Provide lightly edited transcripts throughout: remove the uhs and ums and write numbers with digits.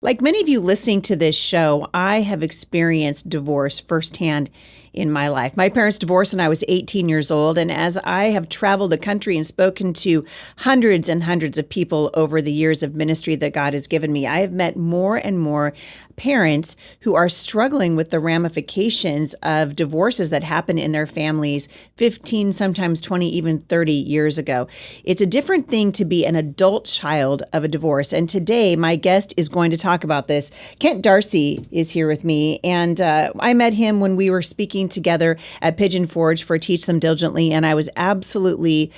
Like many of you listening to this show, I have experienced divorce firsthand in my life. My parents divorced when I was 18 years old, and as I have traveled the country and spoken to hundreds and hundreds of people over the years of ministry that God has given me, I have met more and more parents who are struggling with the ramifications of divorces that happen in their families 15, sometimes 20, even 30 years ago. It's a different thing to be an adult child of a divorce. And today, my guest is going to talk about this. Kent Darcie is here with me. And I met him when we were speaking together at Pigeon Forge for Teach Them Diligently. And I was absolutely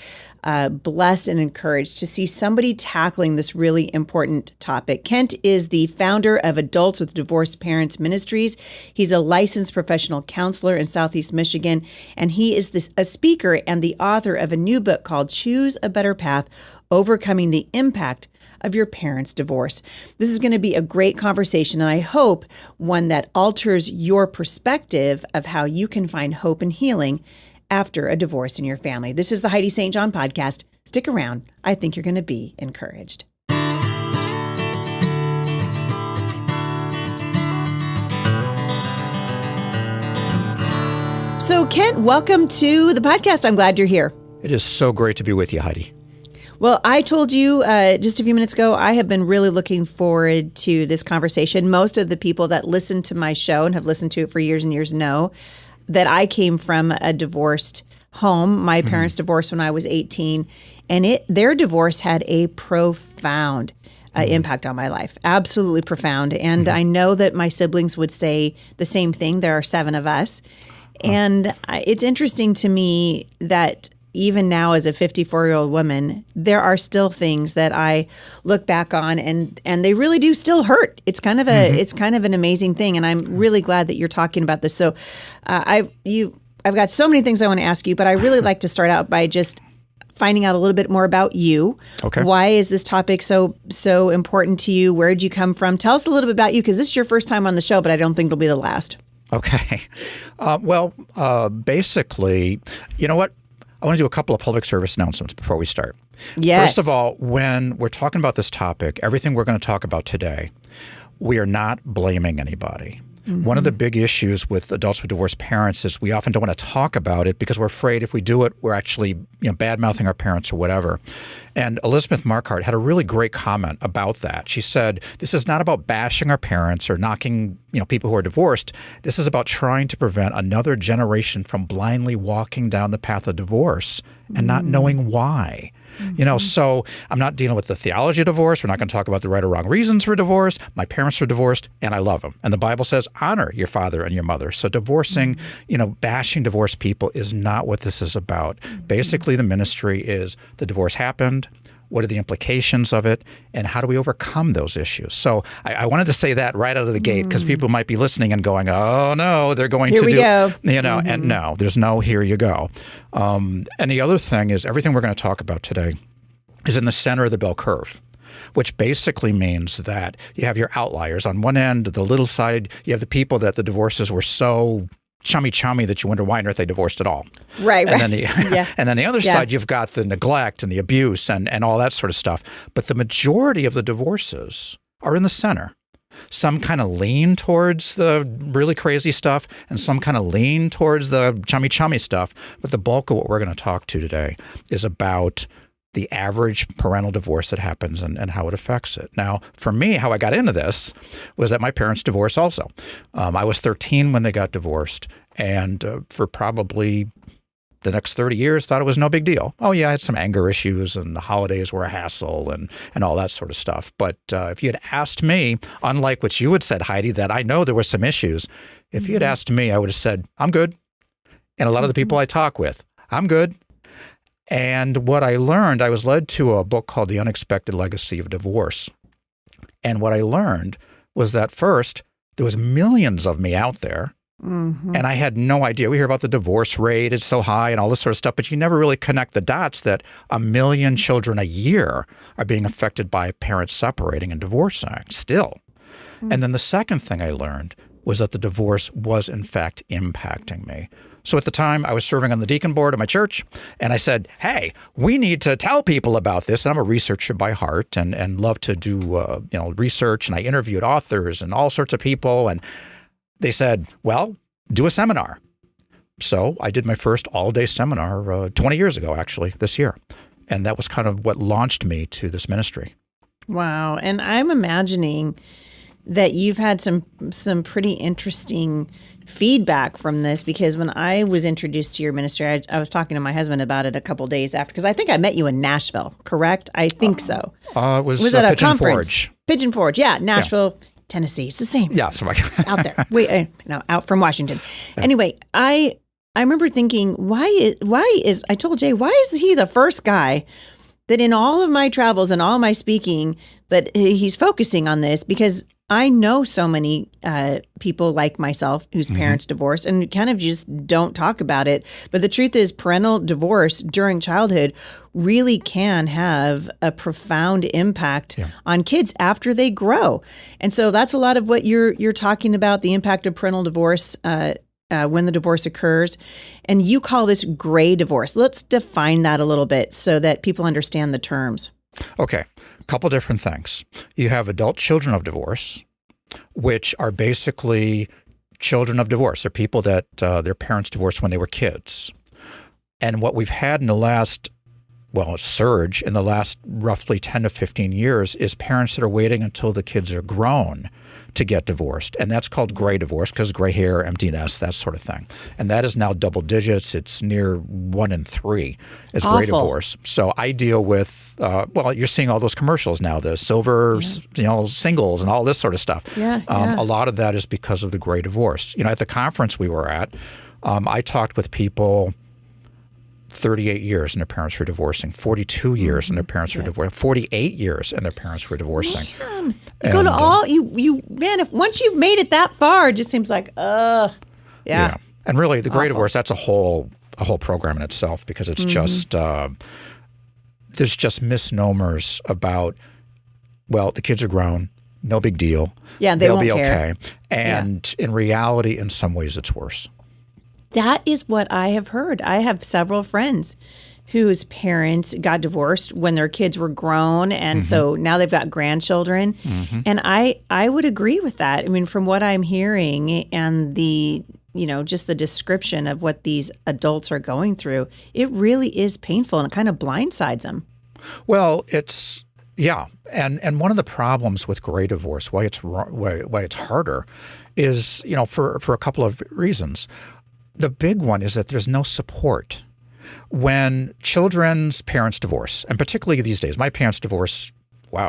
blessed and encouraged to see somebody tackling this really important topic. Kent is the founder of Adults with Divorced Parents Ministries. He's a licensed professional counselor in Southeast Michigan, and he is a speaker and the author of a new book called Choose a Better Path: Overcoming the Impact of Your Parents' Divorce. This is going to be a great conversation, and I hope one that alters your perspective of how you can find hope and healing after a divorce in your family. This is the Heidi St. John podcast. Stick around. I think you're going to be encouraged. So, Kent, welcome to the podcast. I'm glad you're here. It is so great to be with you, Heidi. Well, I told you just a few minutes ago, I have been really looking forward to this conversation. Most of the people that listen to my show and have listened to it for years and years know that I came from a divorced home. My parents divorced when I was 18, and their divorce had a profound impact on my life. Absolutely profound. And I know that my siblings would say the same thing. There are 7 of us. And it's interesting to me that even now as a 54-year-old woman, there are still things that I look back on and they really do still hurt. It's kind of an amazing thing. And I'm really glad that you're talking about this. So I've got so many things I want to ask you, but I really like to start out by just finding out a little bit more about you. Okay. Why is this topic so important to you? Where did you come from? Tell us a little bit about you, because this is your first time on the show, but I don't think it'll be the last. Okay. Basically, you know what? I want to do a couple of public service announcements before we start. Yes. First of all, when we're talking about this topic, everything we're going to talk about today, we are not blaming anybody. One of the big issues with adults with divorced parents is we often don't want to talk about it because we're afraid if we do it, we're actually bad-mouthing our parents or whatever. And Elizabeth Marquardt had a really great comment about that. She said, this is not about bashing our parents or knocking people who are divorced. This is about trying to prevent another generation from blindly walking down the path of divorce and not knowing why. So I'm not dealing with the theology of divorce. We're not going to talk about the right or wrong reasons for divorce. My parents were divorced, and I love them. And the Bible says, honor your father and your mother. So divorcing, bashing divorced people is not what this is about. Basically, the ministry is the divorce happened. What are the implications of it, and how do we overcome those issues? So I wanted to say that right out of the gate because people might be listening and going, oh, no, they're going here to we do, go. And no, there's no here you go. And the other thing is everything we're going to talk about today is in the center of the bell curve, which basically means that you have your outliers. On one end, the little side, you have the people that the divorces were so chummy that you wonder why on earth they divorced at all. Right. And then the other side, you've got the neglect and the abuse and all that sort of stuff. But the majority of the divorces are in the center. Some kind of lean towards the really crazy stuff and some kind of lean towards the chummy stuff. But the bulk of what we're going to talk to today is about the average parental divorce that happens and how it affects it. Now, for me, how I got into this was that my parents divorced also. I was 13 when they got divorced, and for probably the next 30 years, thought it was no big deal. Oh, yeah, I had some anger issues, and the holidays were a hassle and all that sort of stuff. But if you had asked me, unlike what you had said, Heidi, that I know there were some issues, if you had asked me, I would have said, I'm good. And a lot of the people I talk with, I'm good. And what I learned, I was led to a book called The Unexpected Legacy of Divorce. And what I learned was that first, there was millions of me out there, and I had no idea. We hear about the divorce rate, it's so high and all this sort of stuff, but you never really connect the dots that 1 million children a year are being affected by parents separating and divorcing still. And then the second thing I learned was that the divorce was in fact impacting me. So at the time, I was serving on the deacon board of my church, and I said, hey, we need to tell people about this. And I'm a researcher by heart and love to do research, and I interviewed authors and all sorts of people. And they said, well, do a seminar. So I did my first all-day seminar 20 years ago, actually, this year. And that was kind of what launched me to this ministry. Wow. And I'm imagining that you've had some pretty interesting feedback from this, because when I was introduced to your ministry, I was talking to my husband about it a couple days after, because I think I met you in Nashville, correct? I think so. It was at a Pigeon conference? Forge. Pigeon Forge, yeah, Nashville, Tennessee. It's the same. Yeah, so out there. Out from Washington. Yeah. Anyway, I remember thinking, why is I told Jay, why is he the first guy that in all of my travels and all my speaking that he's focusing on this? Because I know so many people like myself whose parents divorced and kind of just don't talk about it. But the truth is, parental divorce during childhood really can have a profound impact on kids after they grow. And so that's a lot of what you're talking about, the impact of parental divorce when the divorce occurs. And you call this gray divorce. Let's define that a little bit so that people understand the terms. Okay. A couple different things. You have adult children of divorce, which are basically children of divorce. They're people that their parents divorced when they were kids. And what we've had in the last, surge in the last roughly 10 to 15 years is parents that are waiting until the kids are grown to get divorced. And that's called gray divorce, because gray hair, empty nest, that sort of thing. And that is now double digits. It's near 1 in 3 is gray divorce. So I deal with, you're seeing all those commercials now, the silver, singles and all this sort of stuff. A lot of that is because of the gray divorce. At the conference we were at, I talked with people 38 years and their parents were divorcing, 42 years and their parents were divorcing, 48 years and their parents were divorcing. Man. Go to all if once you've made it that far, it just seems like, yeah. And really, the gray divorce, that's a whole program in itself, because it's just there's just misnomers about, the kids are grown, no big deal. Yeah, they'll be care. Okay. And in reality, in some ways, it's worse. That is what I have heard. I have several friends whose parents got divorced when their kids were grown, and so now they've got grandchildren. And I would agree with that. I mean, from what I'm hearing and the just the description of what these adults are going through, it really is painful and it kind of blindsides them. Well, it's and one of the problems with gray divorce, why it's harder, is for a couple of reasons. The big one is that there's no support. When children's parents divorce, and particularly these days, my parents divorced,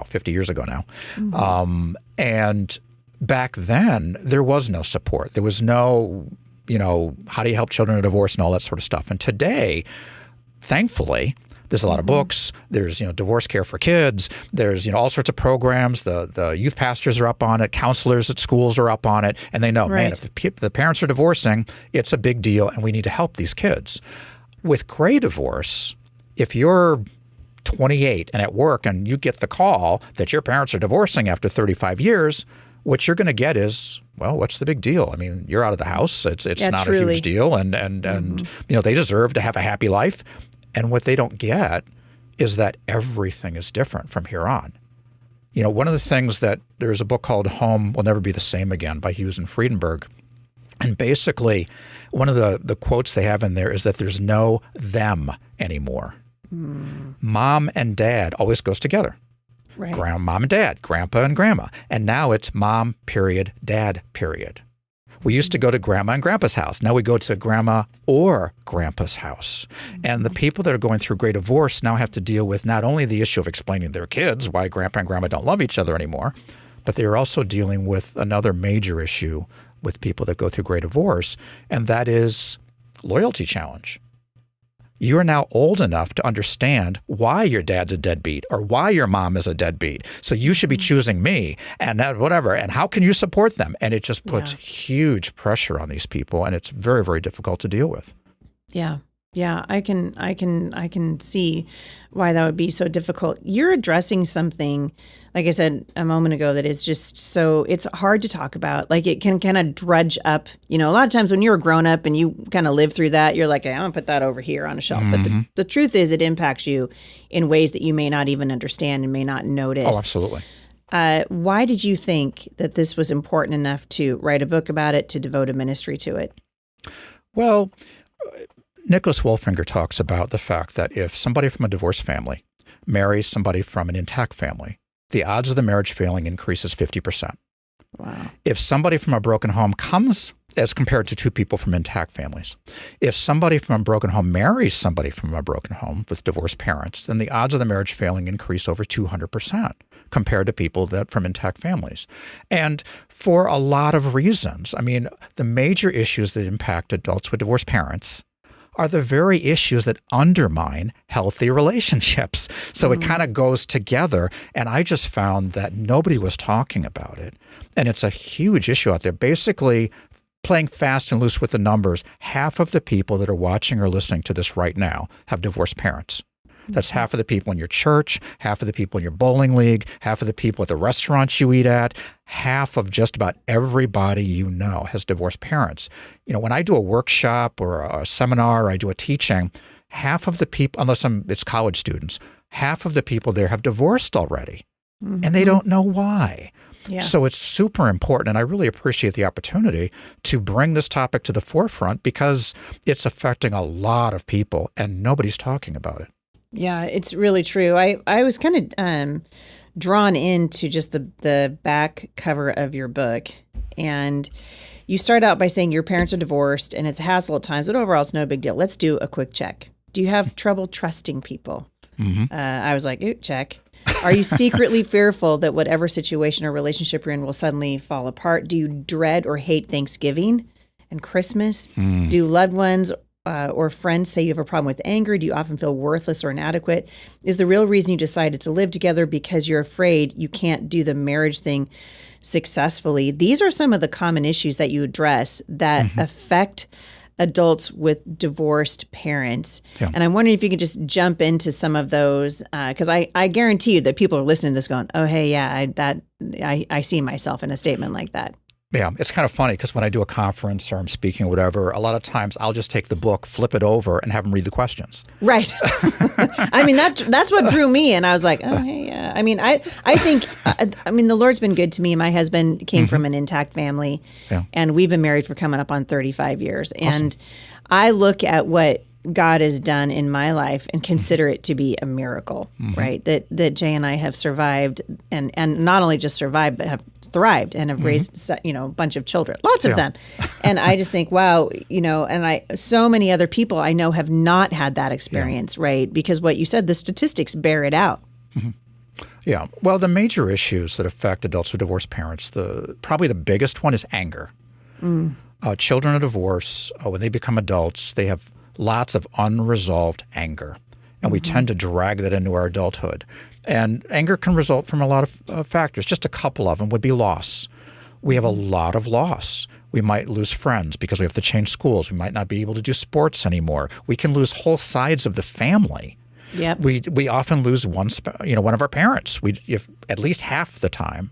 50 years ago now. And back then, there was no support. There was no, how do you help children in divorce and all that sort of stuff. And today, thankfully, there's a lot of books. There's, divorce care for kids. There's, all sorts of programs. The youth pastors are up on it. Counselors at schools are up on it. And they know, man, if the parents are divorcing, it's a big deal and we need to help these kids. With gray divorce, if you're 28 and at work and you get the call that your parents are divorcing after 35 years, what you're going to get is, what's the big deal? I mean, you're out of the house. It's not truly a huge deal. And they deserve to have a happy life. And what they don't get is that everything is different from here on. One of the things that there's a book called Home Will Never Be the Same Again by Hughes and Friedenberg. And basically, one of the quotes they have in there is that there's no them anymore. Mom and dad always goes together. Right. Mom and dad, grandpa and grandma. And now it's mom, period, dad, period. We used to go to grandma and grandpa's house. Now we go to grandma or grandpa's house. And the people that are going through gray divorce now have to deal with not only the issue of explaining to their kids why grandpa and grandma don't love each other anymore, but they are also dealing with another major issue with people that go through gray divorce, and that is loyalty challenge. You are now old enough to understand why your dad's a deadbeat or why your mom is a deadbeat. So you should be choosing me and whatever. And how can you support them? And it just puts huge pressure on these people. And it's very, very difficult to deal with. Yeah. Yeah, I can see why that would be so difficult. You're addressing something, like I said a moment ago, that is just so, it's hard to talk about. Like it can kind of drudge up. A lot of times when you're a grown up and you kind of live through that, you're like, hey, I'm gonna put that over here on a shelf. Mm-hmm. But the truth is, it impacts you in ways that you may not even understand and may not notice. Oh, absolutely. Why did you think that this was important enough to write a book about it, to devote a ministry to it? Well, Nicholas Wolfinger talks about the fact that if somebody from a divorced family marries somebody from an intact family, the odds of the marriage failing increases 50%. Wow. If somebody from a broken home comes, as compared to two people from intact families, if somebody from a broken home marries somebody from a broken home with divorced parents, then the odds of the marriage failing increase over 200% compared to people that from intact families. And for a lot of reasons. I mean, the major issues that impact adults with divorced parents are the very issues that undermine healthy relationships. So it kind of goes together. And I just found that nobody was talking about it. And it's a huge issue out there. Basically, playing fast and loose with the numbers, half of the people that are watching or listening to this right now have divorced parents. That's half of the people in your church, half of the people in your bowling league, half of the people at the restaurants you eat at, half of just about everybody you know has divorced parents. When I do a workshop or a seminar, or I do a teaching, half of the people, unless it's college students, half of the people there have divorced already, and they don't know why. Yeah. So it's super important, and I really appreciate the opportunity to bring this topic to the forefront because it's affecting a lot of people, and nobody's talking about it. Yeah, it's really true. I was kind of drawn into just the back cover of your book. And you start out by saying your parents are divorced and it's a hassle at times, but overall it's no big deal. Let's do a quick check. Do you have trouble trusting people? I was like, ooh, check. Are you secretly fearful that whatever situation or relationship you're in will suddenly fall apart? Do you dread or hate Thanksgiving and Christmas? Do loved ones or friends say you have a problem with anger? Do you often feel worthless or inadequate? Is the real reason you decided to live together because you're afraid you can't do the marriage thing successfully? These are some of the common issues that you address that affect adults with divorced parents. Yeah. And I'm wondering if you could just jump into some of those, because I guarantee you that people are listening to this going, oh, hey, yeah, I see myself in a statement like that. Yeah, it's kind of funny because when I do a conference or I'm speaking or whatever, a lot of times I'll just take the book, flip it over, and have them read the questions. Right. I mean, that's what drew me, and I was like, oh, hey, yeah. I mean, I think, the Lord's been good to me. My husband came from an intact family, and we've been married for coming up on 35 years. Awesome. And I look at what God has done in my life and consider it to be a miracle, right? That Jay and I have survived and not only just survived, but have thrived and have raised, a bunch of children, lots of them. And I just think, wow, and so many other people I know have not had that experience, right? Because what you said, the statistics bear it out. Yeah. Well, the major issues that affect adults with divorced parents, probably the biggest one is anger. Children of divorce, when they become adults, they have lots of unresolved anger. And we tend to drag that into our adulthood. And anger can result from a lot of factors. Just a couple of them would be loss. We have a lot of loss. We might lose friends because we have to change schools. We might not be able to do sports anymore. We can lose whole sides of the family. Yep. We often lose one of our parents. At least half the time.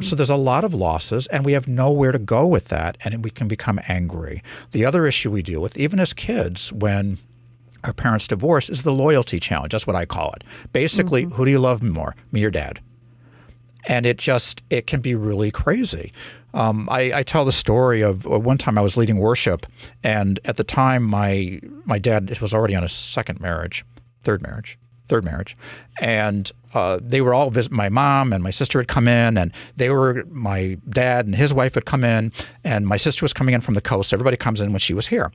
So there's a lot of losses, and we have nowhere to go with that, and we can become angry. The other issue we deal with, even as kids, when our parents divorce, is the loyalty challenge. That's what I call it. Basically, who do you love more, me or dad? And it can be really crazy. I tell the story of one time I was leading worship, and at the time my dad was already on his third marriage, and they were all visit. My mom and my sister had come in, and my dad and his wife had come in, and my sister was coming in from the coast. Everybody comes in when she was here.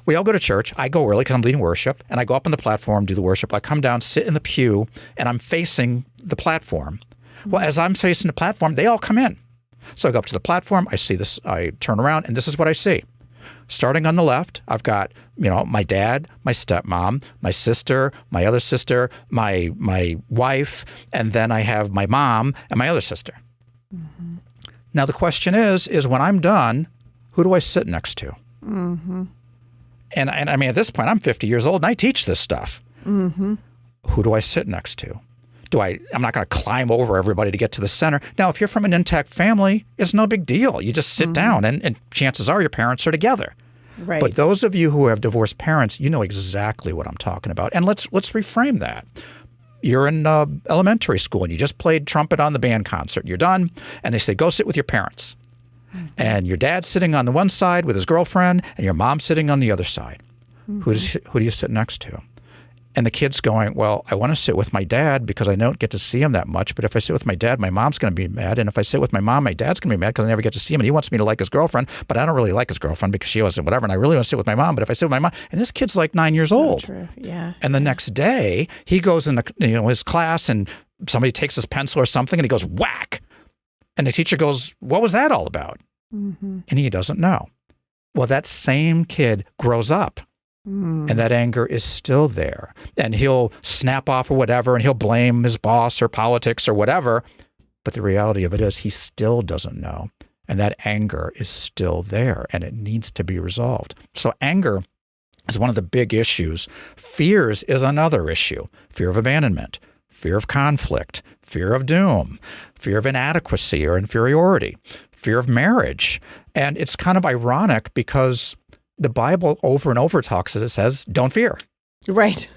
We all go to church. I go early because I'm leading worship, and I go up on the platform, do the worship. I come down, sit in the pew, and I'm facing the platform. Well, as I'm facing the platform, they all come in. So I go up to the platform. I see this. I turn around, and this is what I see. Starting on the left, I've got, my dad, my stepmom, my sister, my other sister, my wife, and then I have my mom and my other sister. Now the question is when I'm done, who do I sit next to? And I mean, at this point, I'm 50 years old and I teach this stuff. Mm-hmm. Who do I sit next to? I'm not going to climb over everybody to get to the center. Now, if you're from an intact family, it's no big deal. You just sit down and chances are your parents are together. Right. But those of you who have divorced parents, you know exactly what I'm talking about. And let's reframe that. You're in elementary school and you just played trumpet on the band concert. You're done. And they say, go sit with your parents. Mm-hmm. And your dad's sitting on the one side with his girlfriend and your mom's sitting on the other side. Mm-hmm. Who do you sit next to? And the kid's going, well, I want to sit with my dad because I don't get to see him that much. But if I sit with my dad, my mom's going to be mad. And if I sit with my mom, my dad's going to be mad because I never get to see him. And he wants me to like his girlfriend, but I don't really like his girlfriend because she wasn't whatever. And I really want to sit with my mom. But if I sit with my mom, and this kid's like 9 years old. True. Yeah. And the next day, he goes in his class and somebody takes his pencil or something and he goes, whack. And the teacher goes, what was that all about? Mm-hmm. And he doesn't know. Well, that same kid grows up. And that anger is still there. And he'll snap off or whatever, and he'll blame his boss or politics or whatever. But the reality of it is he still doesn't know. And that anger is still there, and it needs to be resolved. So anger is one of the big issues. Fears is another issue. Fear of abandonment, fear of conflict, fear of doom, fear of inadequacy or inferiority, fear of marriage. And it's kind of ironic because the Bible over and over talks it says, don't fear. Right.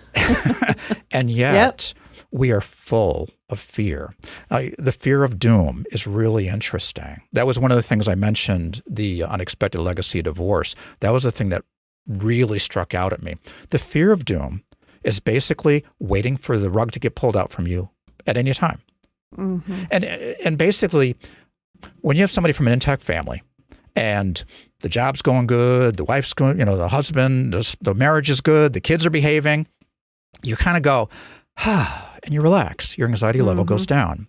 And yet we are full of fear. The fear of doom is really interesting. That was one of the things I mentioned, the unexpected legacy of divorce. That was the thing that really struck out at me. The fear of doom is basically waiting for the rug to get pulled out from you at any time. Mm-hmm. And basically, when you have somebody from an intact family, and the job's going good, the wife's going, the husband, the marriage is good, the kids are behaving, you kind of go, and you relax. Your anxiety level goes down.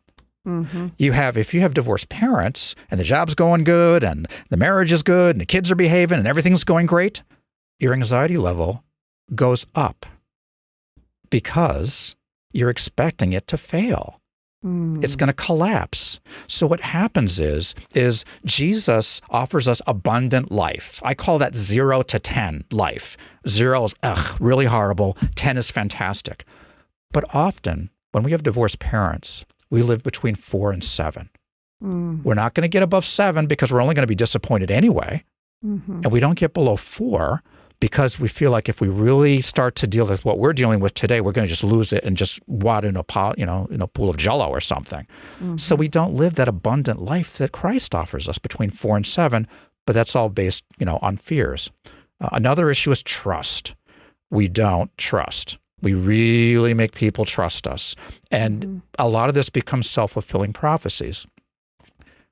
Mm-hmm. If you have divorced parents and the job's going good and the marriage is good and the kids are behaving and everything's going great, your anxiety level goes up because you're expecting it to fail. It's going to collapse. So what happens is Jesus offers us abundant life. I call that 0 to 10 life. 0 is really horrible. 10 is fantastic. But often when we have divorced parents, we live between 4 and 7. We're not going to get above 7 because we're only going to be disappointed anyway. Mm-hmm. And we don't get below 4 because we feel like if we really start to deal with what we're dealing with today, we're going to just lose it and just wad in a pot, in a pool of Jell-O or something. Mm-hmm. So we don't live that abundant life that Christ offers us between 4 and 7, but that's all based, on fears. Another issue is trust. We don't trust. We really make people trust us. And a lot of this becomes self-fulfilling prophecies.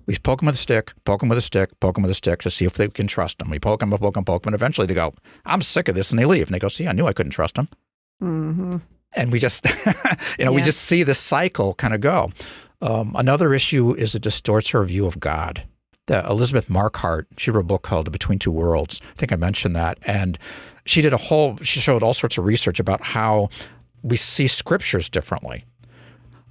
We poke them with a stick, poke them with a stick, poke them with a stick to see if they can trust them. We poke them, and eventually they go, I'm sick of this, and they leave. And they go, see, I knew I couldn't trust them. Mm-hmm. And we just, we just see the cycle kind of go. Another issue is it distorts her view of God. Elizabeth Marquardt, she wrote a book called Between Two Worlds. I think I mentioned that. And she showed all sorts of research about how we see scriptures differently.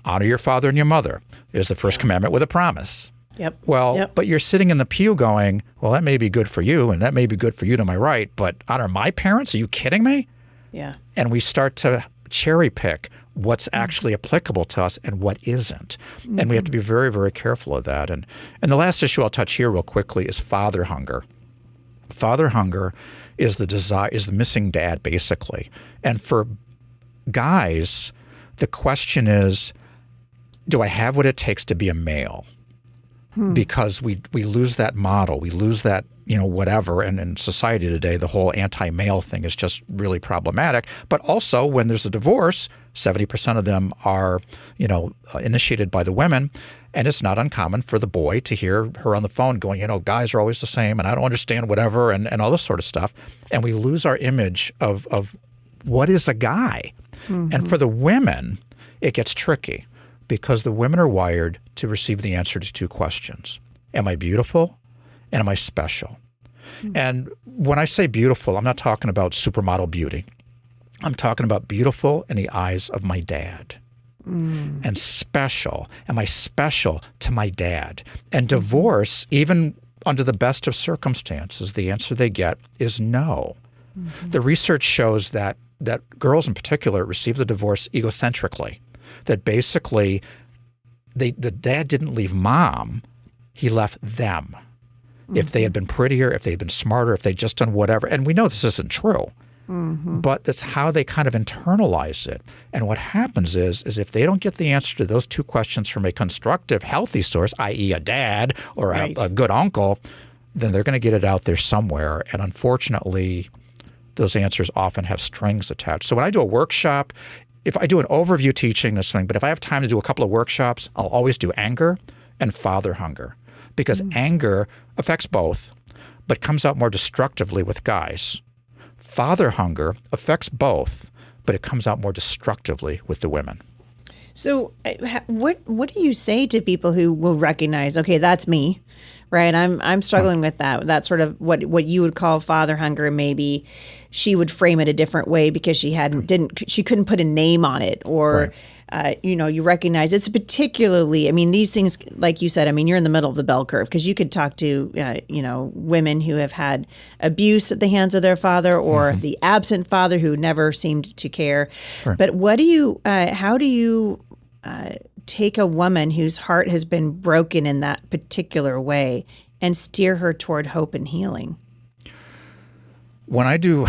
Honor your father and your mother is the first commandment with a promise. Yep. Well, but you're sitting in the pew going, well, that may be good for you, and that may be good for you to my right, but honor my parents? Are you kidding me? Yeah. And we start to cherry pick what's actually applicable to us and what isn't. Mm-hmm. And we have to be very, very careful of that. And the last issue I'll touch here real quickly is father hunger. Father hunger is the missing dad, basically. And for guys, the question is, do I have what it takes to be a male? Because we lose that model. We lose that, whatever. And in society today, the whole anti-male thing is just really problematic. But also when there's a divorce, 70% of them are, initiated by the women. And it's not uncommon for the boy to hear her on the phone going, guys are always the same and I don't understand whatever and all this sort of stuff. And we lose our image of what is a guy. Mm-hmm. And for the women, it gets tricky. Because the women are wired to receive the answer to two questions. Am I beautiful and am I special? Mm-hmm. And when I say beautiful, I'm not talking about supermodel beauty. I'm talking about beautiful in the eyes of my dad. And special. Am I special to my dad? And divorce, even under the best of circumstances, the answer they get is no. The research shows that girls in particular receive the divorce egocentrically, that basically the dad didn't leave mom, he left them. If they had been prettier, if they had been smarter, if they'd just done whatever. And we know this isn't true. But that's how they kind of internalize it. And what happens is if they don't get the answer to those two questions from a constructive, healthy source, i.e. a dad or a good uncle, then they're going to get it out there somewhere. And unfortunately, those answers often have strings attached. So when I do a workshop, if I do an overview teaching this thing, but if I have time to do a couple of workshops, I'll always do anger and father hunger. Because anger affects both, but comes out more destructively with guys. Father hunger affects both, but it comes out more destructively with the women. So what do you say to people who will recognize, okay, that's me, right? I'm struggling with that. That's sort of what you would call father hunger. Maybe she would frame it a different way because she couldn't put a name on it, or you recognize it's particularly. I mean, these things, like you said, I mean, you're in the middle of the bell curve because you could talk to women who have had abuse at the hands of their father, or the absent father who never seemed to care. Right. But how do you take a woman whose heart has been broken in that particular way and steer her toward hope and healing? When I do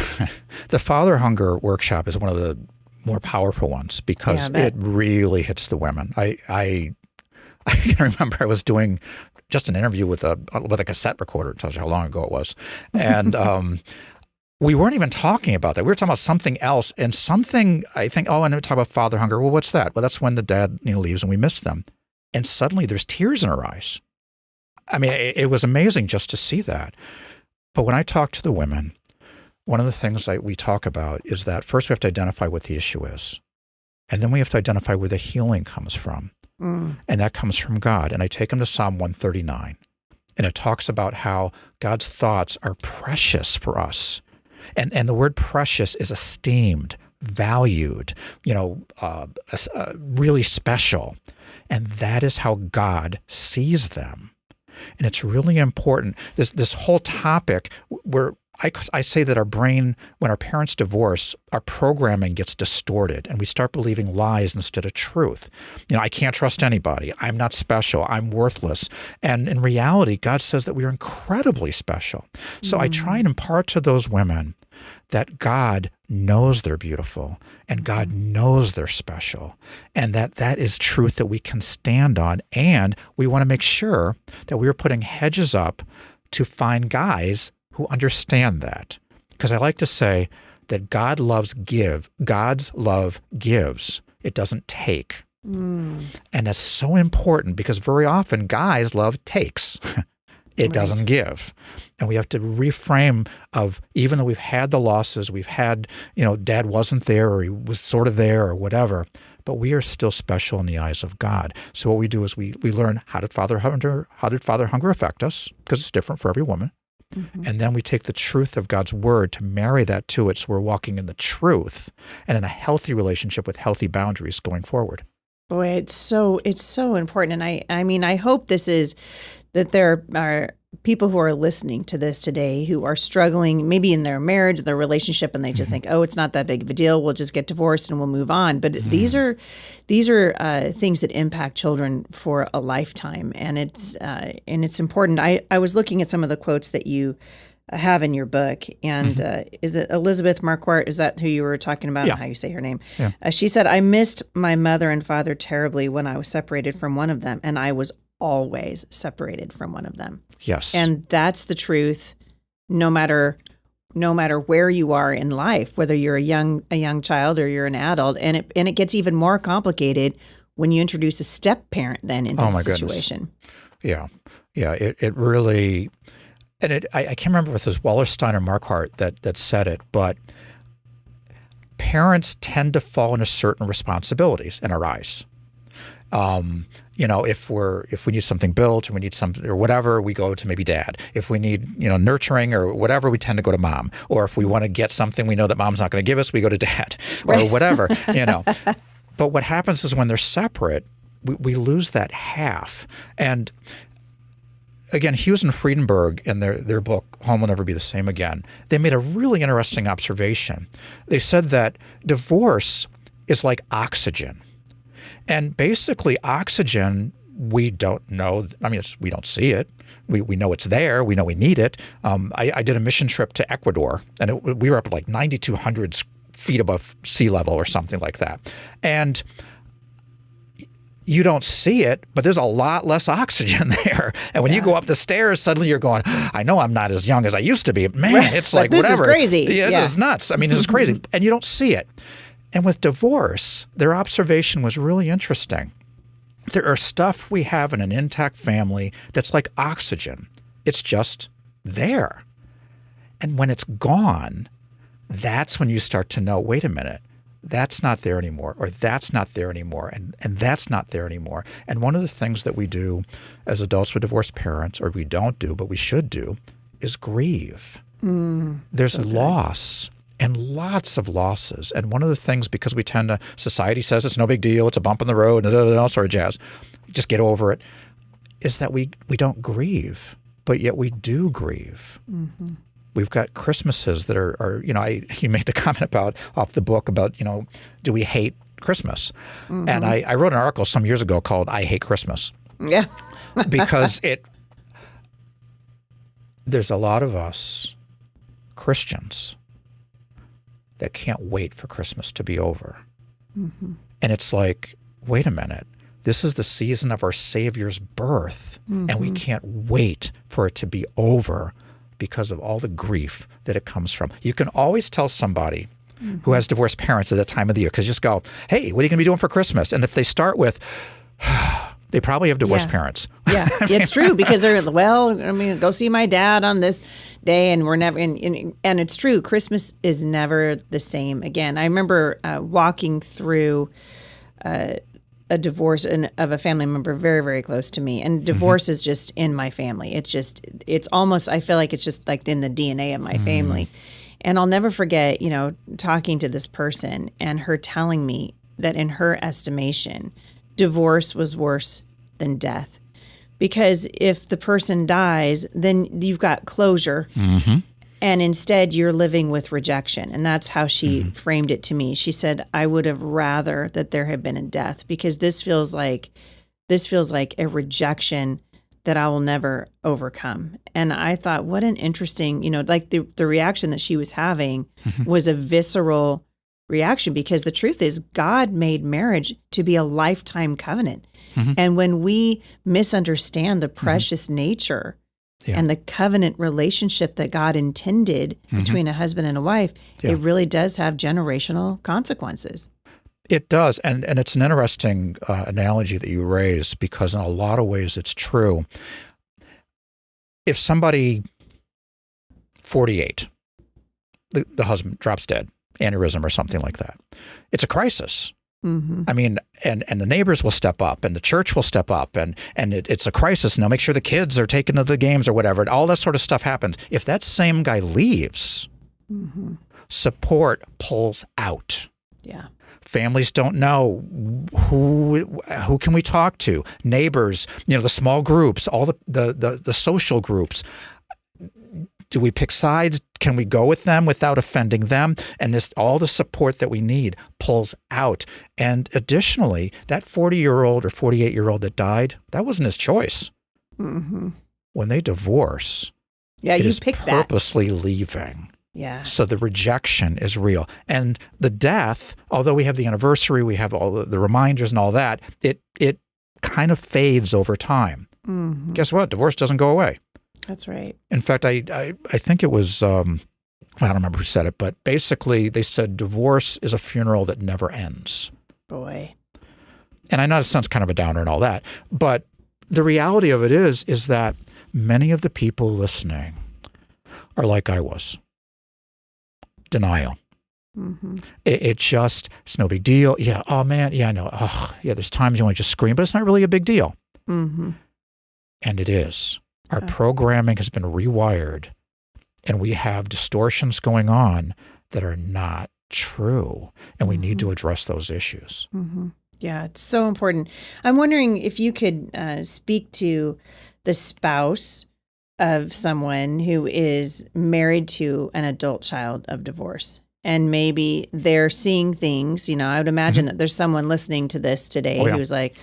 the father hunger workshop is one of the more powerful ones because it really hits the women. I can remember I was doing just an interview with a cassette recorder. It tells you how long ago it was. And we weren't even talking about that. We were talking about something else, and something I think, I never talk about father hunger. Well, what's that? Well, that's when the dad leaves and we miss them. And suddenly there's tears in her eyes. I mean, it was amazing just to see that. But when I talk to the women, one of the things that we talk about is that first we have to identify what the issue is. And then we have to identify where the healing comes from. And that comes from God. And I take them to Psalm 139. And it talks about how God's thoughts are precious for us. And the word precious is esteemed, valued, really special. And that is how God sees them. And it's really important. This whole topic where I say that our brain, when our parents divorce, our programming gets distorted and we start believing lies instead of truth. I can't trust anybody. I'm not special. I'm worthless. And in reality, God says that we are incredibly special. So I try and impart to those women that God knows they're beautiful and God knows they're special, and that is truth that we can stand on. And we want to make sure that we are putting hedges up to find guys who understand that. Because I like to say that God's love gives. It doesn't take. And that's so important because very often guys' love takes. It doesn't give. And we have to reframe of, even though we've had the losses, we've had, dad wasn't there or he was sort of there or whatever, but we are still special in the eyes of God. So what we do is we learn how did father hunger affect us, because it's different for every woman. And then we take the truth of God's word to marry that to it, so we're walking in the truth and in a healthy relationship with healthy boundaries going forward. Boy, it's so important. And I mean, I hope that there are people who are listening to this today who are struggling maybe in their marriage, their relationship, and they just think, it's not that big of a deal. We'll just get divorced and we'll move on. But these are things that impact children for a lifetime. And it's important. I was looking at some of the quotes that you have in your book. And is it Elizabeth Marquardt? Is that who you were talking about? Yeah. How you say her name? Yeah. She said, I missed my mother and father terribly when I was separated from one of them. And I was always separated from one of them. Yes. And that's the truth, no matter where you are in life, whether you're a young child or you're an adult. And it gets even more complicated when you introduce a step parent then into the situation. Goodness. Yeah. It really, and I can't remember if it was Wallerstein or Marquardt that said it, but parents tend to fall into certain responsibilities in our eyes. If we need something built or we need something or whatever, we go to maybe dad. If we need, nurturing or whatever, we tend to go to mom. Or if we want to get something we know that mom's not going to give us, we go to dad or whatever, But what happens is when they're separate, we lose that half. And again, Hughes and Friedenberg in their book, Home Will Never Be the Same Again, they made a really interesting observation. They said that divorce is like oxygen. And basically oxygen, we don't know. I mean, we don't see it. We know it's there. We know we need it. I did a mission trip to Ecuador, and we were up at like 9,200 feet above sea level or something like that. And you don't see it, but there's a lot less oxygen there. And when you go up the stairs, suddenly you're going, I know I'm not as young as I used to be. Man, it's like this whatever. This is crazy. Yeah, this is nuts. I mean, this is crazy. And you don't see it. And with divorce, their observation was really interesting. There are stuff we have in an intact family that's like oxygen. It's just there. And when it's gone, that's when you start to know, wait a minute, that's not there anymore, or that's not there anymore, and that's not there anymore. And one of the things that we do as adults with divorced parents, or we don't do, but we should do, is grieve. There's loss. And lots of losses. And one of the things, because we tend to, society says it's no big deal, it's a bump in the road, and all sort of jazz, just get over it, is that we don't grieve, but yet we do grieve. Mm-hmm. We've got Christmases that are you made the comment about, off the book about, do we hate Christmas? Mm-hmm. And I wrote an article some years ago called I Hate Christmas. Yeah. Because there's a lot of us Christians that can't wait for Christmas to be over. Mm-hmm. And it's like, wait a minute, this is the season of our Savior's birth, and we can't wait for it to be over because of all the grief that it comes from. You can always tell somebody who has divorced parents at that time of the year, because you just go, hey, what are you going to be doing for Christmas? And if they start with, they probably have divorced parents. Yeah, it's true, because they're, go see my dad on this day, and we're never, and it's true, Christmas is never the same again. I remember walking through a divorce of a family member very, very close to me, and divorce is just in my family. It's almost, I feel like it's just like in the DNA of my family. And I'll never forget, talking to this person and her telling me that in her estimation, divorce was worse than death, because if the person dies, then you've got closure, and instead you're living with rejection. And that's how she framed it to me. She said, I would have rather that there had been a death, because this feels like a rejection that I will never overcome. And I thought, what an interesting, like the reaction that she was having was a visceral reaction, because the truth is God made marriage to be a lifetime covenant. And when we misunderstand the precious nature and the covenant relationship that God intended between a husband and a wife, it really does have generational consequences. It does. And it's an interesting analogy that you raise, because in a lot of ways it's true. If somebody 48, the husband drops dead, aneurysm or something like that, it's a crisis. I mean, and the neighbors will step up, and the church will step up, and it's a crisis, and they'll make sure the kids are taken to the games or whatever, and all that sort of stuff happens. If that same guy leaves, support pulls out. Yeah. Families don't know who can we talk to. Neighbors, the small groups, all the social groups. Do we pick sides? Can we go with them without offending them? And all the support that we need pulls out. And additionally, that 40-year-old or 48-year-old that died, that wasn't his choice. When they divorce, it is purposely leaving. Yeah. So the rejection is real. And the death, although we have the anniversary, we have all the reminders and all that, it kind of fades over time. Guess what? Divorce doesn't go away. That's right. In fact, I think it was, I don't remember who said it, but basically they said divorce is a funeral that never ends. Boy. And I know it sounds kind of a downer and all that, but the reality of it is that many of the people listening are like I was. Denial. It's no big deal. Yeah. Oh man. Yeah, I know. Oh, yeah. There's times you want to just scream, but it's not really a big deal. And it is. Our programming has been rewired, and we have distortions going on that are not true, and we need to address those issues. Yeah, it's so important. I'm wondering if you could speak to the spouse of someone who is married to an adult child of divorce. And maybe they're seeing things, I would imagine that there's someone listening to this today who's like,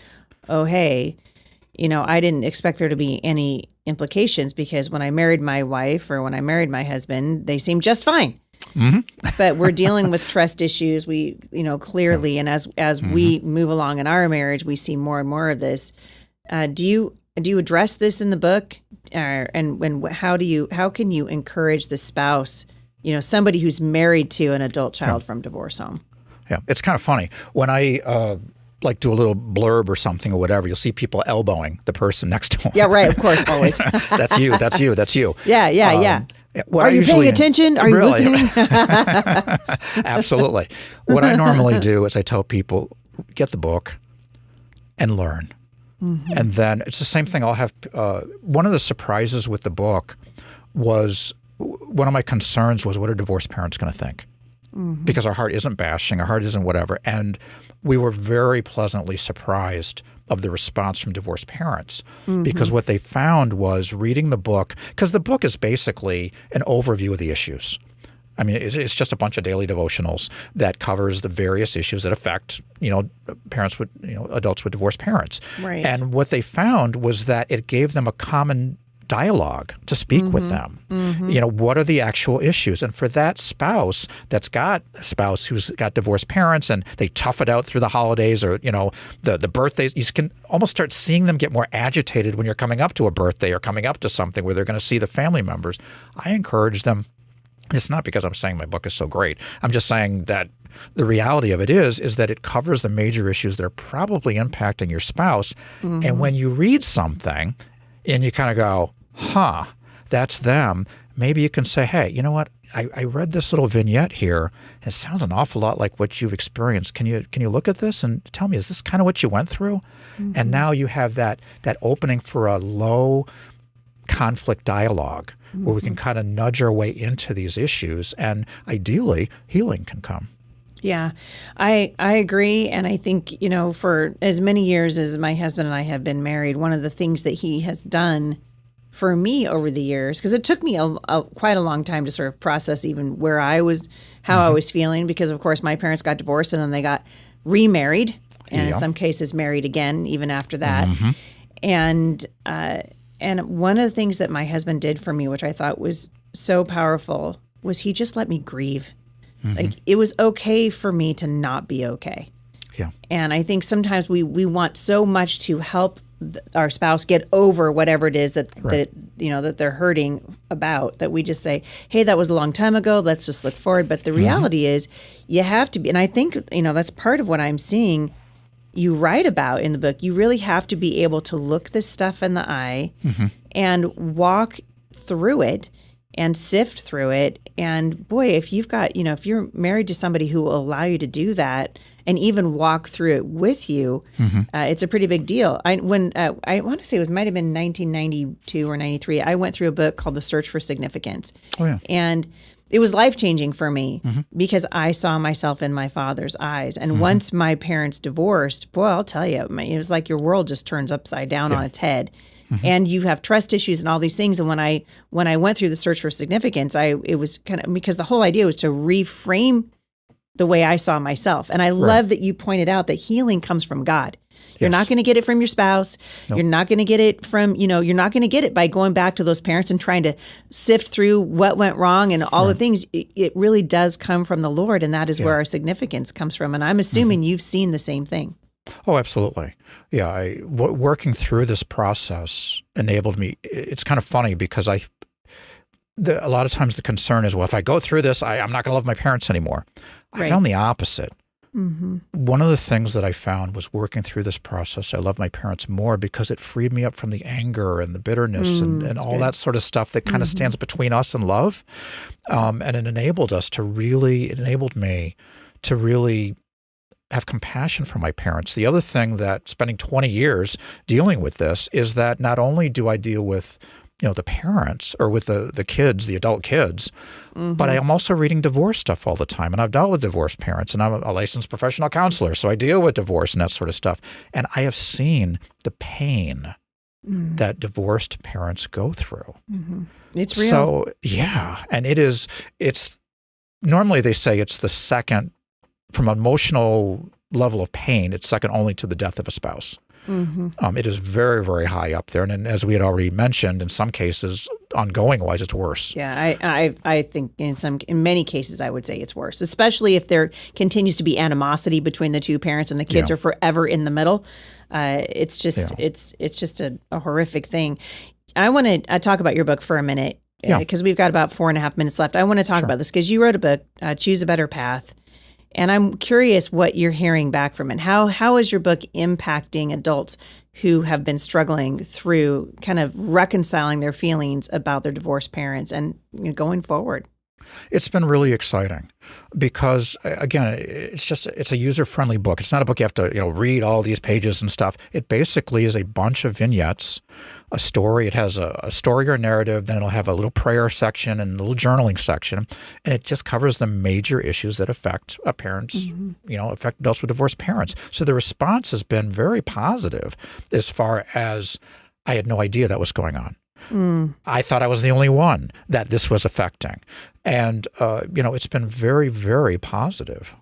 oh, hey, I didn't expect there to be any implications because when I married my wife or when I married my husband, they seemed just fine. But we're dealing with trust issues. We, clearly, and as we move along in our marriage, we see more and more of this. Do you address this in the book? And how can you encourage the spouse, somebody who's married to an adult child from divorce home? Yeah, it's kind of funny. When I do a little blurb or something or whatever, you'll see people elbowing the person next to them. Yeah, right, of course, always. That's you. Yeah. Are you paying attention? Are you listening? Absolutely. What I normally do is I tell people, get the book and learn. And then it's the same thing. I'll have one of the surprises with the book was one of my concerns was what are divorced parents going to think? Because our heart isn't bashing, our heart isn't whatever. And we were very pleasantly surprised of the response from divorced parents because what they found was reading the book, because the book is basically an overview of the issues. I mean, it's just a bunch of daily devotionals that covers the various issues that affect, adults with divorced parents. Right. And what they found was that it gave them a common dialogue to speak with them. What are the actual issues? And for that spouse that's got a spouse who's got divorced parents and they tough it out through the holidays or, the birthdays, you can almost start seeing them get more agitated when you're coming up to a birthday or coming up to something where they're going to see the family members. I encourage them. It's not because I'm saying my book is so great. I'm just saying that the reality of it is that it covers the major issues that are probably impacting your spouse. And when you read something and you kind of go, that's them, maybe you can say, hey, you know what? I read this little vignette here. And it sounds an awful lot like what you've experienced. Can you look at this and tell me, is this kind of what you went through? And now you have that opening for a low conflict dialogue where we can kind of nudge our way into these issues, and ideally healing can come. Yeah, I agree. And I think, for as many years as my husband and I have been married, one of the things that he has done for me over the years, because it took me quite a long time to sort of process even where I was, how I was feeling, because of course my parents got divorced and then they got remarried and in some cases married again even after that. And one of the things that my husband did for me, which I thought was so powerful, was he just let me grieve. Like it was okay for me to not be okay. Yeah. And I think sometimes we want so much to help our spouse get over whatever it is that they're hurting about, that we just say, hey, that was a long time ago. Let's just look forward. But the reality is you have to be, and I think, that's part of what I'm seeing you write about in the book. You really have to be able to look this stuff in the eye and walk through it and sift through it. And boy, if you've got, if you're married to somebody who will allow you to do that and even walk through it with you, it's a pretty big deal. I want to say it might have been 1992 or 93. I went through a book called The Search for Significance. Oh, yeah. And it was life-changing for me because I saw myself in my father's eyes. And once my parents divorced, boy, I'll tell you, it was like your world just turns upside down on its head. And you have trust issues and all these things. And when I went through the search for significance, it was kind of, because the whole idea was to reframe the way I saw myself. And I love that you pointed out that healing comes from God. You're not going to get it from your spouse. Nope. You're not going to get it from, you're not going to get it by going back to those parents and trying to sift through what went wrong and all the things. It really does come from the Lord, and that is where our significance comes from. And I'm assuming you've seen the same thing. Oh, absolutely. Yeah, working through this process enabled me. It's kind of funny because a lot of times the concern is, well, if I go through this, I'm not going to love my parents anymore. I found the opposite. One of the things that I found was working through this process, I love my parents more because it freed me up from the anger and the bitterness and all that sort of stuff that kind of stands between us and love. And it enabled me to really have compassion for my parents. The other thing that spending 20 years dealing with this is that not only do I deal with the parents or with the kids, the adult kids, but I am also reading divorce stuff all the time. And I've dealt with divorced parents, and I'm a licensed professional counselor, so I deal with divorce and that sort of stuff. And I have seen the pain that divorced parents go through. It's real. So, yeah. And it's normally they say it's the second, from emotional level of pain, it's second only to the death of a spouse. It is very, very high up there. And as we had already mentioned, in some cases, ongoing wise, it's worse. Yeah, I think in many cases, I would say it's worse, especially if there continues to be animosity between the two parents and the kids are forever in the middle. It's just a horrific thing. I want to talk about your book for a minute because we've got about 4.5 minutes left. I want to talk about this because you wrote a book, Choose a Better Path. And I'm curious what you're hearing back from it. How is your book impacting adults who have been struggling through kind of reconciling their feelings about their divorced parents and going forward? It's been really exciting because, again, it's a user-friendly book. It's not a book you have to read all these pages and stuff. It basically is a bunch of vignettes, a story. It has a story or narrative, then it'll have a little prayer section and a little journaling section, and it just covers the major issues that affect affect adults with divorced parents. So the response has been very positive as far as I had no idea that was going on. I thought I was the only one that this was affecting. And, it's been very, very positive.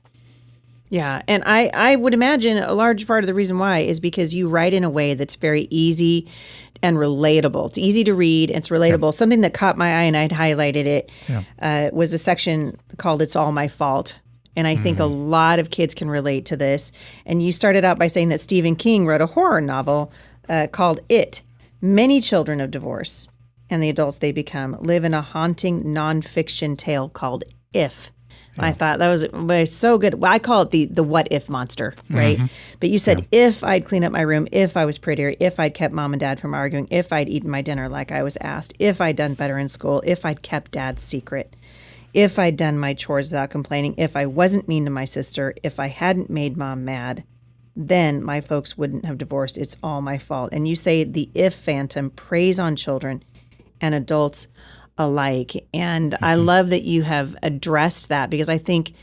Yeah. And I would imagine a large part of the reason why is because you write in a way that's very easy and relatable. It's easy to read. It's relatable. Yeah. Something that caught my eye, and I'd highlighted it, was a section called It's All My Fault. And I think a lot of kids can relate to this. And you started out by saying that Stephen King wrote a horror novel called It. Many children of divorce and the adults they become live in a haunting nonfiction tale called If. Yeah. I thought that was so good. Well, I call it the what if monster, right? But you said, if I'd clean up my room, if I was prettier, if I'd kept mom and dad from arguing, if I'd eaten my dinner like I was asked, if I'd done better in school, if I'd kept dad's secret, if I'd done my chores without complaining, if I wasn't mean to my sister, if I hadn't made mom mad, then my folks wouldn't have divorced. It's all my fault. And you say the if phantom preys on children and adults alike. And I love that you have addressed that because I think,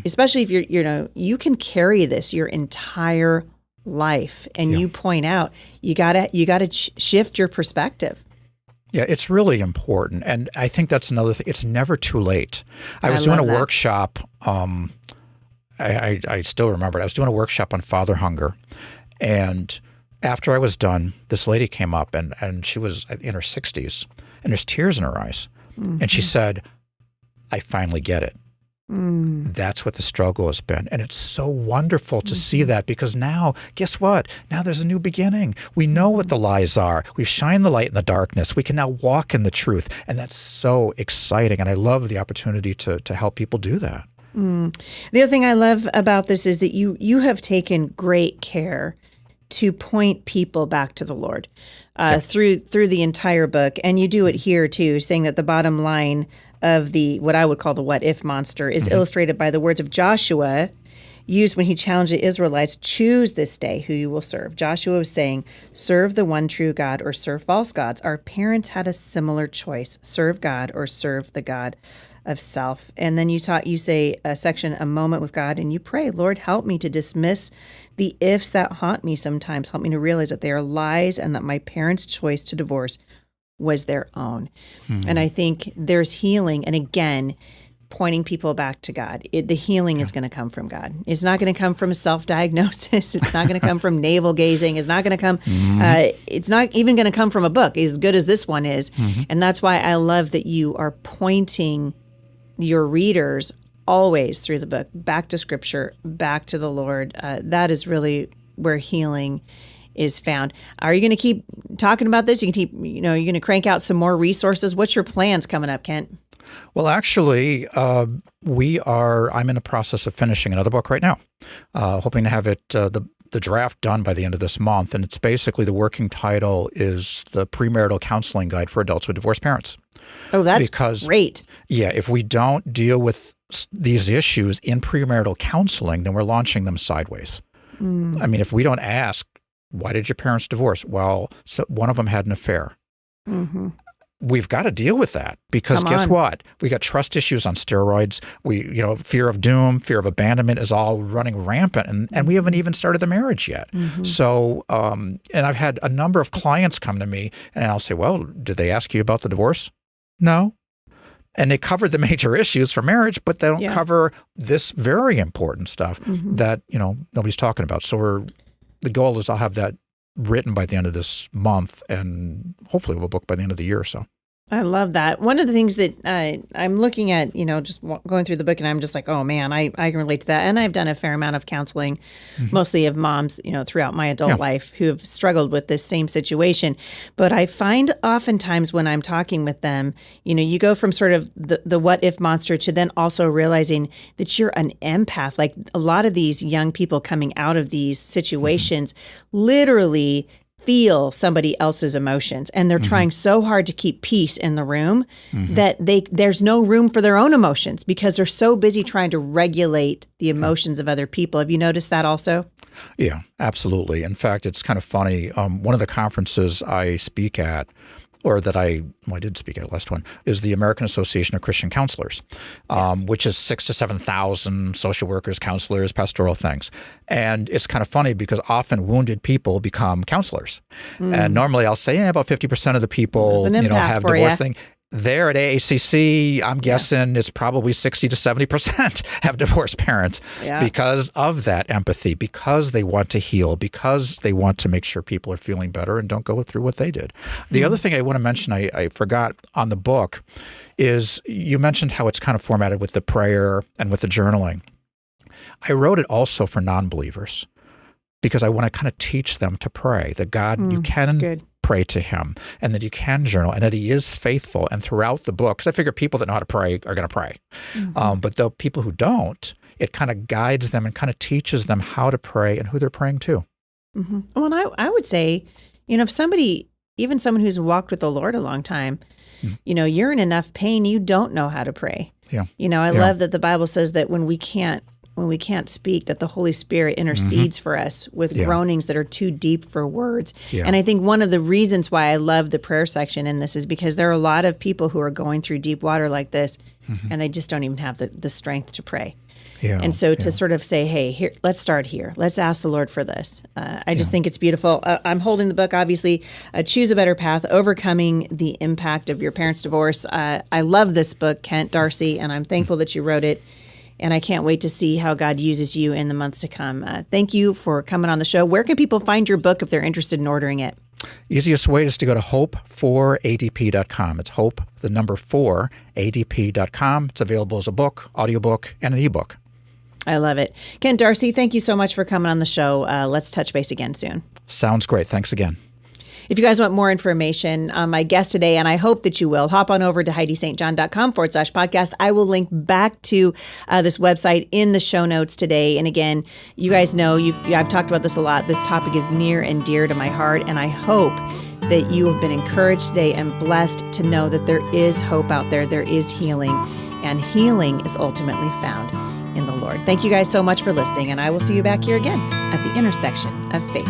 especially if you can carry this your entire life. And you point out, you gotta shift your perspective. Yeah, it's really important. And I think that's another thing. It's never too late. I was doing a workshop, I still remember it. I was doing a workshop on father hunger, and after I was done, this lady came up, and she was in her 60s, and there's tears in her eyes. And she said, I finally get it. That's what the struggle has been. And it's so wonderful to see that because now, guess what? Now there's a new beginning. We know what the lies are. We've shined the light in the darkness. We can now walk in the truth. And that's so exciting. And I love the opportunity to help people do that. The other thing I love about this is that you have taken great care to point people back to the Lord through the entire book. And you do it here too, saying that the bottom line of what I would call the what if monster is illustrated by the words of Joshua used when he challenged the Israelites, choose this day who you will serve. Joshua was saying, serve the one true God or serve false gods. Our parents had a similar choice, serve God or serve the God of self. And then you say a section, a moment with God, and you pray, Lord, help me to dismiss the ifs that haunt me sometimes. Help me to realize that they are lies and that my parents' choice to divorce was their own. And I think there's healing. And again, pointing people back to God. The healing is going to come from God. It's not going to come from a self-diagnosis. It's not going to come from navel gazing. It's not going to come, it's not even going to come from a book, as good as this one is. And that's why I love that you are pointing your readers always through the book, back to Scripture, back to the Lord. That is really where healing is found. Are you going to keep talking about this? You can keep, you're going to crank out some more resources. What's your plans coming up, Kent? Well, actually, I'm in the process of finishing another book right now, hoping to have it, the draft done by the end of this month. And it's basically, the working title is The Premarital Counseling Guide for Adults with Divorced Parents. Oh, that's great. Yeah, if we don't deal with these issues in premarital counseling, then we're launching them sideways. I mean, if we don't ask, why did your parents divorce? Well, so one of them had an affair. we've got to deal with that because guess what? We got trust issues on steroids. Fear of doom, fear of abandonment is all running rampant, and we haven't even started the marriage yet. So, and I've had a number of clients come to me, and I'll say, well, did they ask you about the divorce? No. And they cover the major issues for marriage, but they don't cover this very important stuff that, nobody's talking about. So the goal is I'll have that written by the end of this month, and hopefully we'll book by the end of the year or so. I love that. One of the things that I'm looking at, just going through the book, and I'm just like, oh man, I can relate to that. And I've done a fair amount of counseling, mostly of moms, throughout my adult life who have struggled with this same situation. But I find oftentimes when I'm talking with them, you go from sort of the what if monster to then also realizing that you're an empath. Like a lot of these young people coming out of these situations literally feel somebody else's emotions, and they're trying so hard to keep peace in the room that there's no room for their own emotions because they're so busy trying to regulate the emotions of other people. Have you noticed that also? Yeah, absolutely. In fact, it's kind of funny. One of the conferences I speak at, or that I did speak at last one, is the American Association of Christian Counselors, which is 6,000 to 7,000 social workers, counselors, pastoral things. And it's kind of funny because often wounded people become counselors. And normally I'll say about 50% of the people have divorce thing. There at AACC, I'm guessing it's probably 60 to 70% have divorced parents because of that empathy, because they want to heal, because they want to make sure people are feeling better and don't go through what they did. The other thing I want to mention, I forgot on the book, is you mentioned how it's kind of formatted with the prayer and with the journaling. I wrote it also for non-believers because I want to kind of teach them to pray, that God, you can pray to him, and that you can journal, and that he is faithful. And throughout the book, because I figure people that know how to pray are going to pray. But the people who don't, it kind of guides them and kind of teaches them how to pray and who they're praying to. Well, and I would say, if somebody, even someone who's walked with the Lord a long time, you're in enough pain, you don't know how to pray. Yeah. I love that the Bible says that when we can't speak, that the Holy Spirit intercedes for us with groanings that are too deep for words. And I think one of the reasons why I love the prayer section in this is because there are a lot of people who are going through deep water like this, and they just don't even have the strength to pray. And so to sort of say, hey, here, let's start here. Let's ask the Lord for this. I just think it's beautiful. I'm holding the book, obviously, Choose a Better Path, Overcoming the Impact of Your Parents' Divorce. I love this book, Kent, Darcie, and I'm thankful that you wrote it. And I can't wait to see how God uses you in the months to come. Thank you for coming on the show. Where can people find your book if they're interested in ordering it? Easiest way is to go to hope4adp.com. It's hope, the number 4adp.com. It's available as a book, audiobook, and an ebook. I love it. Ken, Darcie, thank you so much for coming on the show. Let's touch base again soon. Sounds great. Thanks again. If you guys want more information on my guest today, and I hope that you will, hop on over to HeidiSt.com/podcast. I will link back to this website in the show notes today. And again, you guys know, I've talked about this a lot. This topic is near and dear to my heart, and I hope that you have been encouraged today and blessed to know that there is hope out there. There is healing, and healing is ultimately found in the Lord. Thank you guys so much for listening, and I will see you back here again at the intersection of faith